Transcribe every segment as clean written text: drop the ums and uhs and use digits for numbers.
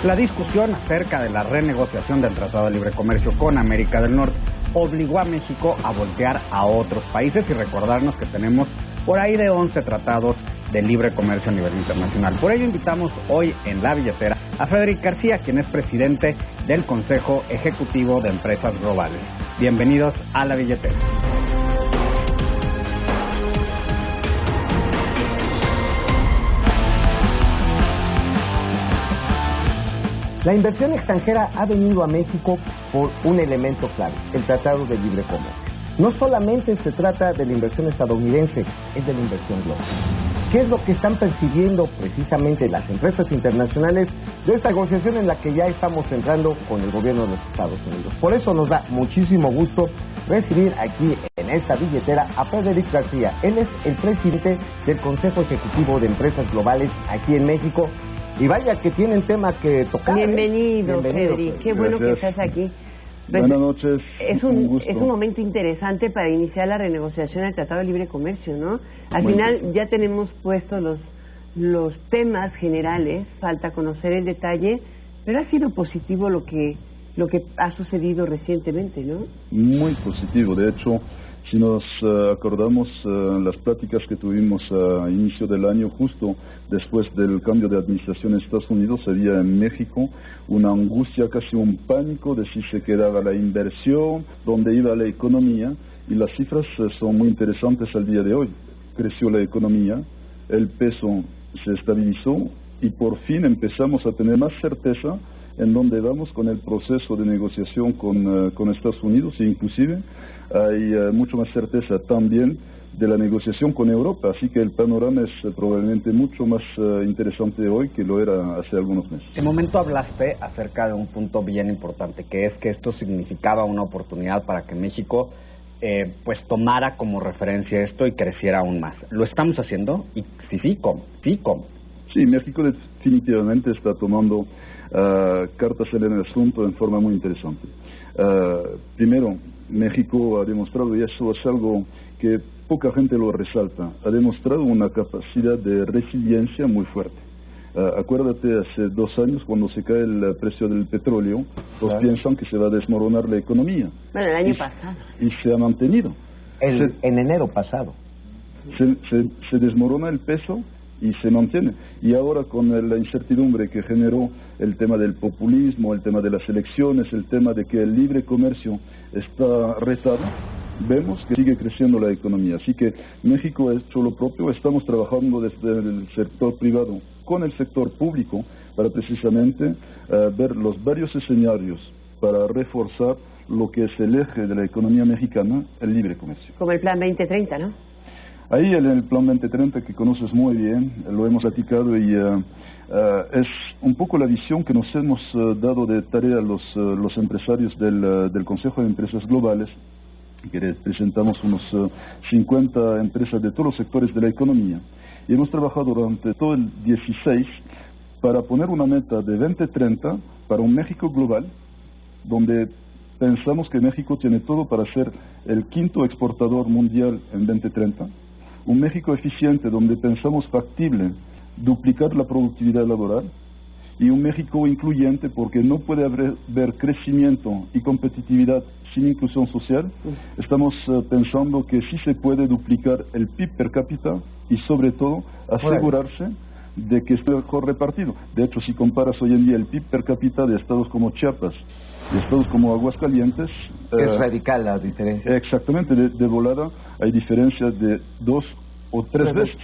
La discusión acerca de la renegociación del Tratado de Libre Comercio con América del Norte obligó a México a voltear a otros países y recordarnos que tenemos por ahí de 11 tratados de libre comercio a nivel internacional. Por ello invitamos hoy en La Billetera a Frederic García, quien es presidente del Consejo Ejecutivo de Empresas Globales. Bienvenidos a La Billetera. La inversión extranjera ha venido a México por un elemento clave, el Tratado de Libre Comercio. No solamente se trata de la inversión estadounidense, es de la inversión global. ¿Qué es lo que están percibiendo precisamente las empresas internacionales de esta negociación en la que ya estamos entrando con el gobierno de los Estados Unidos? Por eso nos da muchísimo gusto recibir aquí en esta billetera a Frederic García. Él es el presidente del Consejo Ejecutivo de Empresas Globales aquí en México. Y vaya que tienen tema que tocar. Bienvenido, Frederic. Qué bueno que estás aquí. Pues, buenas noches. Es un momento interesante para iniciar la renegociación del Tratado de Libre Comercio, ¿no? Al final ya tenemos puestos los temas generales, falta conocer el detalle, pero ha sido positivo lo que ha sucedido recientemente, ¿no? Muy positivo. De hecho, si nos acordamos las pláticas que tuvimos a inicio del año, justo después del cambio de administración en Estados Unidos, había en México una angustia, casi un pánico de si se quedaba la inversión, dónde iba la economía, y las cifras son muy interesantes al día de hoy. Creció la economía, el peso se estabilizó y por fin empezamos a tener más certeza en dónde vamos con el proceso de negociación con Estados Unidos, e inclusive hay mucho más certeza también de la negociación con Europa, así que el panorama es probablemente mucho más interesante hoy que lo era hace algunos meses. En momento hablaste acerca de un punto bien importante, que es que esto significaba una oportunidad para que México pues tomara como referencia esto y creciera aún más. ¿Lo estamos haciendo? Y sí, ¿cómo? Sí, México definitivamente está tomando cartas en el asunto en forma muy interesante. Primero, México ha demostrado, y eso es algo que poca gente lo resalta, ha demostrado una capacidad de resiliencia muy fuerte. Acuérdate, hace 2 años, cuando se cae el precio del petróleo, todos piensan que se va a desmoronar la economía. Bueno, el año pasado. Y se ha mantenido. En enero pasado. Se desmorona el peso y se mantiene. Y ahora con la incertidumbre que generó el tema del populismo, el tema de las elecciones, el tema de que el libre comercio está retado, vemos que sigue creciendo la economía. Así que México ha hecho lo propio. Estamos trabajando desde el sector privado con el sector público para precisamente ver los varios escenarios para reforzar lo que es el eje de la economía mexicana, el libre comercio. Como el Plan 2030, ¿no? Ahí en el Plan 2030, que conoces muy bien, lo hemos platicado y es un poco la visión que nos hemos dado de tarea los empresarios del Consejo de Empresas Globales, que representamos unos 50 empresas de todos los sectores de la economía. Y hemos trabajado durante todo el 16 para poner una meta de 2030 para un México global, donde pensamos que México tiene todo para ser el 5º exportador mundial en 2030, un México eficiente donde pensamos factible duplicar la productividad laboral, y un México incluyente porque no puede haber crecimiento y competitividad sin inclusión social. Estamos pensando que sí se puede duplicar el PIB per cápita y sobre todo asegurarse de que esté mejor repartido. De hecho, si comparas hoy en día el PIB per cápita de estados como Chiapas y estados como Aguascalientes, es radical la diferencia. Exactamente, de volada hay diferencias de 2 o 3 veces.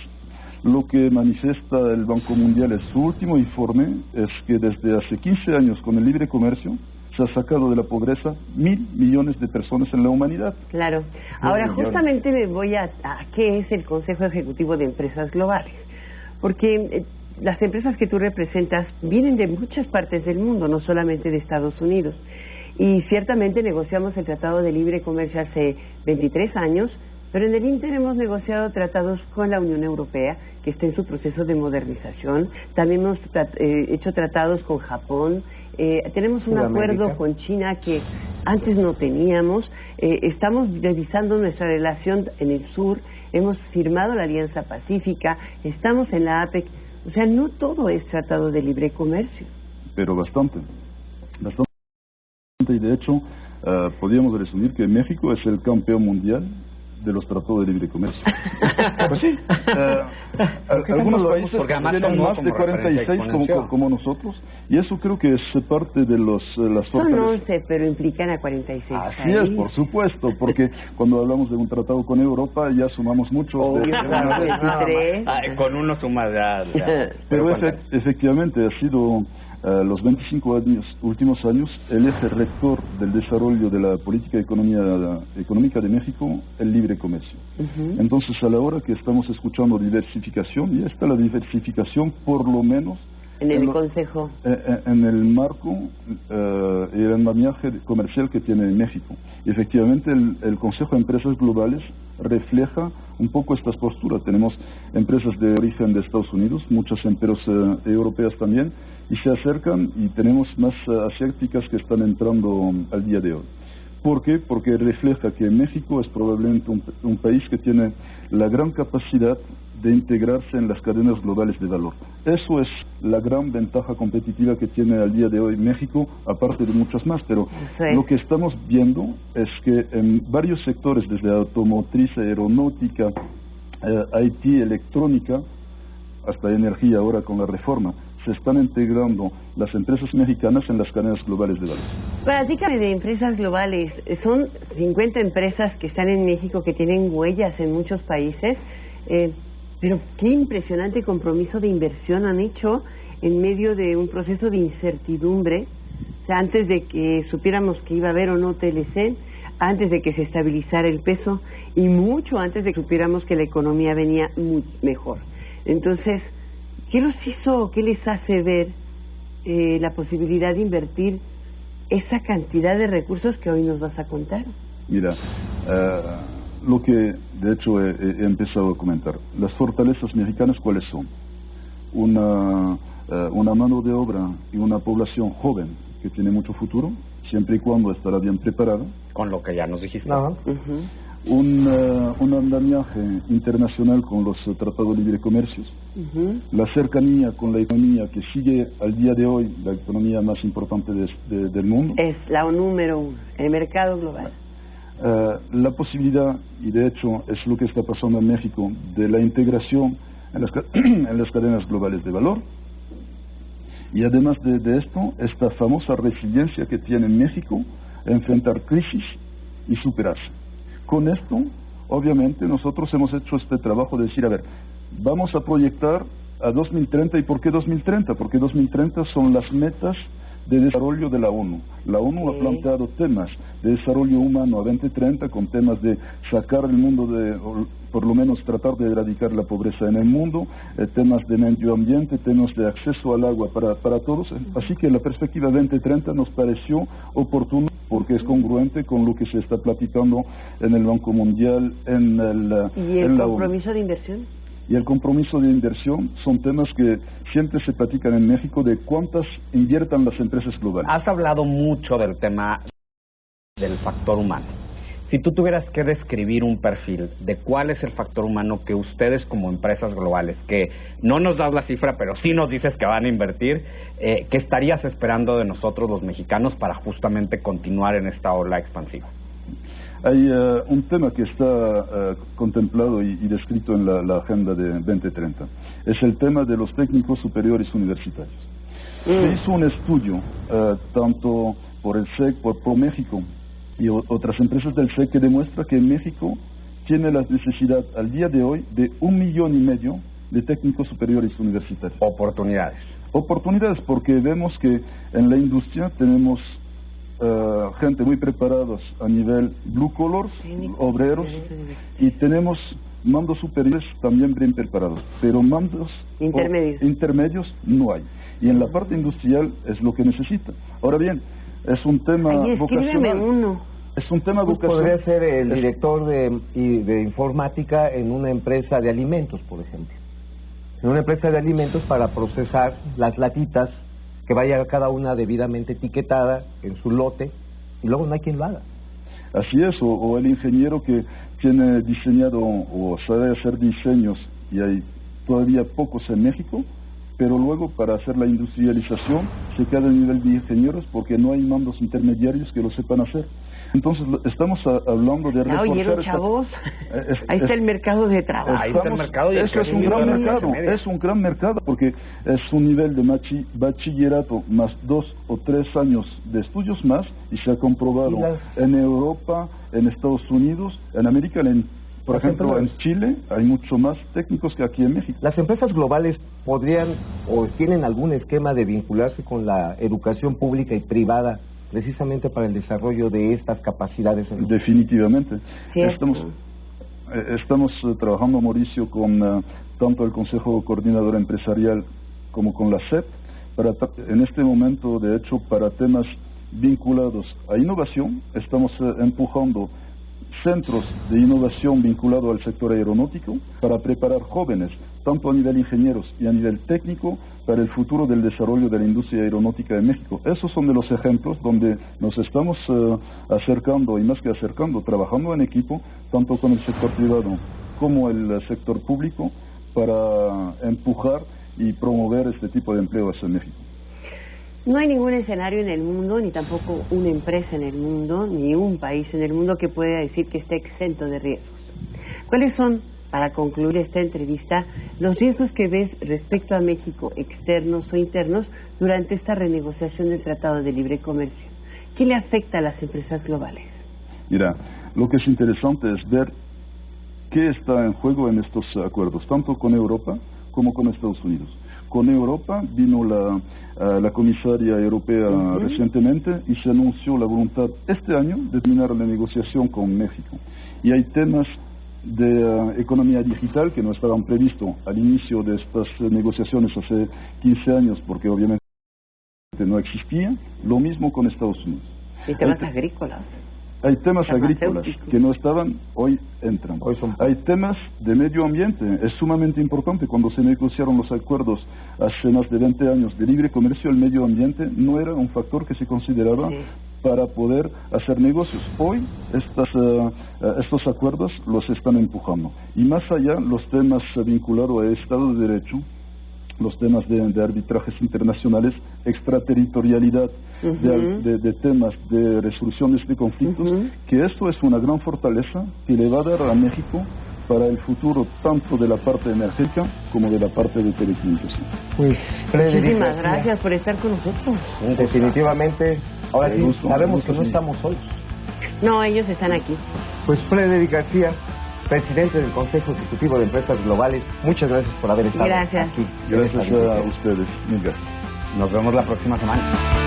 Lo que manifiesta el Banco Mundial en su último informe es que desde hace 15 años con el libre comercio se ha sacado de la pobreza 1.000 millones de personas en la humanidad. Claro. Ahora, justamente me voy a qué es el Consejo Ejecutivo de Empresas Globales, porque las empresas que tú representas vienen de muchas partes del mundo, no solamente de Estados Unidos. Y ciertamente negociamos el Tratado de Libre Comercio hace 23 años, pero en el Inter hemos negociado tratados con la Unión Europea, que está en su proceso de modernización. También hemos hecho tratados con Japón. Tenemos un acuerdo con China que antes no teníamos. Estamos revisando nuestra relación en el sur. Hemos firmado la Alianza Pacífica. Estamos en la APEC. O sea, no todo es tratado de libre comercio. pero bastante. Y de hecho, podríamos resumir que México es el campeón mundial de los tratados de libre comercio. Pues sí, algunos países tienen más de 46 como nosotros, y eso creo que es parte de las fortalezas. Son 11, pero implican a 46 Así es, por supuesto, porque cuando hablamos de un tratado con Europa ya sumamos mucho. Con uno sumas ya. Pero efectivamente ha sido los 25 últimos años el eje rector del desarrollo de la política económica de México, el libre comercio. Entonces, a la hora que estamos escuchando diversificación, ya está la diversificación por lo menos en el Consejo, en el marco y el andamiaje comercial que tiene México. Y efectivamente el Consejo de Empresas Globales refleja un poco estas posturas. Tenemos empresas de origen de Estados Unidos, muchas empresas europeas también, y se acercan, y tenemos más asiáticas que están entrando al día de hoy. ¿Por qué? Porque refleja que México es probablemente un país que tiene la gran capacidad de integrarse en las cadenas globales de valor. Eso es la gran ventaja competitiva que tiene al día de hoy México, aparte de muchas más, pero lo que estamos viendo es que en varios sectores, desde automotriz, aeronáutica, IT, electrónica, hasta energía ahora con la reforma, se están integrando las empresas mexicanas en las cadenas globales de valor. Platícame de empresas globales. Son 50 empresas que están en México, que tienen huellas en muchos países, pero qué impresionante compromiso de inversión han hecho en medio de un proceso de incertidumbre. O sea, antes de que supiéramos que iba a haber o no TLC, antes de que se estabilizara el peso, y mucho antes de que supiéramos que la economía venía muy mejor. Entonces, ¿qué los hizo, qué les hace ver la posibilidad de invertir esa cantidad de recursos que hoy nos vas a contar? Mira, lo que de hecho he empezado a comentar, las fortalezas mexicanas, ¿cuáles son? Una mano de obra y una población joven que tiene mucho futuro, siempre y cuando estará bien preparada. Con lo que ya nos dijiste. Un andamiaje internacional con los tratados de libre comercio, la cercanía con la economía que sigue al día de hoy, la economía más importante del mundo. Es la número uno, el mercado global. La posibilidad, y de hecho es lo que está pasando en México, de la integración en las cadenas globales de valor. Y además de esto, esta famosa resiliencia que tiene México a enfrentar crisis y superarse. Con esto, obviamente, nosotros hemos hecho este trabajo de decir, a ver, vamos a proyectar a 2030. ¿Y por qué 2030? Porque 2030 son las metas de desarrollo de la ONU. La ONU ha planteado temas de desarrollo humano a 2030 con temas de sacar el mundo o por lo menos tratar de erradicar la pobreza en el mundo, temas de medio ambiente, temas de acceso al agua para todos. Así que la perspectiva 2030 nos pareció oportuna porque es congruente con lo que se está platicando en el Banco Mundial, ¿Y el compromiso de inversión? Y el compromiso de inversión son temas que siempre se platican en México de cuántas inviertan las empresas globales. Has hablado mucho del tema del factor humano. Si tú tuvieras que describir un perfil de cuál es el factor humano que ustedes como empresas globales, que no nos das la cifra, pero sí nos dices que van a invertir, ¿qué estarías esperando de nosotros los mexicanos para justamente continuar en esta ola expansiva? Hay un tema que está contemplado y descrito en la agenda de 2030. Es el tema de los técnicos superiores universitarios. Se hizo un estudio, tanto por el SEC, por ProMéxico y otras empresas del SEC, que demuestra que México tiene la necesidad al día de hoy de 1,5 millones de técnicos superiores universitarios. Oportunidades, porque vemos que en la industria tenemos gente muy preparados a nivel blue collars, obreros, y tenemos mandos superiores también bien preparados, pero mandos intermedios no hay. Y en la parte industrial es lo que necesita. Ahora bien, es un tema vocacional. Es un tema vocacional. Podría ser el director de informática en una empresa de alimentos, por ejemplo. En una empresa de alimentos para procesar las latitas, que vaya cada una debidamente etiquetada en su lote, y luego no hay quien lo haga. Así es, o el ingeniero que tiene diseñado o sabe hacer diseños, y hay todavía pocos en México, pero luego para hacer la industrialización se queda a nivel de ingenieros porque no hay mandos intermediarios que lo sepan hacer. Entonces estamos hablando de reforzar... ¿Oyeron, chavos? Ahí está el mercado de trabajo. Ahí está el mercado. Eso es un gran mercado, es un gran mercado porque es un nivel de bachillerato más 2 o 3 años de estudios más, y se ha comprobado en Europa, en Estados Unidos, en América, por ejemplo, en Chile hay mucho más técnicos que aquí en México. ¿Las empresas globales podrían o tienen algún esquema de vincularse con la educación pública y privada precisamente para el desarrollo de estas capacidades? Definitivamente. Cierto. Estamos trabajando, Mauricio, con tanto el Consejo Coordinador Empresarial como con la SEP, en este momento, de hecho, para temas vinculados a innovación, estamos empujando centros de innovación vinculados al sector aeronáutico para preparar jóvenes, tanto a nivel ingenieros y a nivel técnico, para el futuro del desarrollo de la industria aeronáutica de México. Esos son de los ejemplos donde nos estamos acercando, y más que acercando, trabajando en equipo, tanto con el sector privado como el sector público, para empujar y promover este tipo de empleos en México. No hay ningún escenario en el mundo, ni tampoco una empresa en el mundo, ni un país en el mundo que pueda decir que esté exento de riesgos. ¿Cuáles son, para concluir esta entrevista, los riesgos que ves respecto a México, externos o internos, durante esta renegociación del Tratado de Libre Comercio? ¿Qué le afecta a las empresas globales? Mira, lo que es interesante es ver qué está en juego en estos acuerdos, tanto con Europa como con Estados Unidos. Con Europa vino la comisaria europea recientemente y se anunció la voluntad este año de terminar la negociación con México. Y hay temas de economía digital que no estaban previstos al inicio de estas negociaciones hace 15 años, porque obviamente no existía. Lo mismo con Estados Unidos. Y temas agrícolas. Hay temas agrícolas que no estaban, hoy entran. Hay temas de medio ambiente. Es sumamente importante. Cuando se negociaron los acuerdos hace más de 20 años de libre comercio, el medio ambiente no era un factor que se consideraba para poder hacer negocios. Hoy estos acuerdos los están empujando. Y más allá, los temas vinculados a Estado de Derecho, los temas de arbitrajes internacionales, extraterritorialidad, de temas de resoluciones de conflictos, que esto es una gran fortaleza que le va a dar a México para el futuro, tanto de la parte energética como de la parte de telecomunicación. Pues, muchísimas gracias por estar con nosotros. Definitivamente, ahora sí sabemos que no estamos solos. No, ellos están aquí. Pues Frederick García, presidente del Consejo Ejecutivo de Empresas Globales, muchas gracias por haber estado aquí. Gracias a ustedes. Mil gracias. Nos vemos la próxima semana.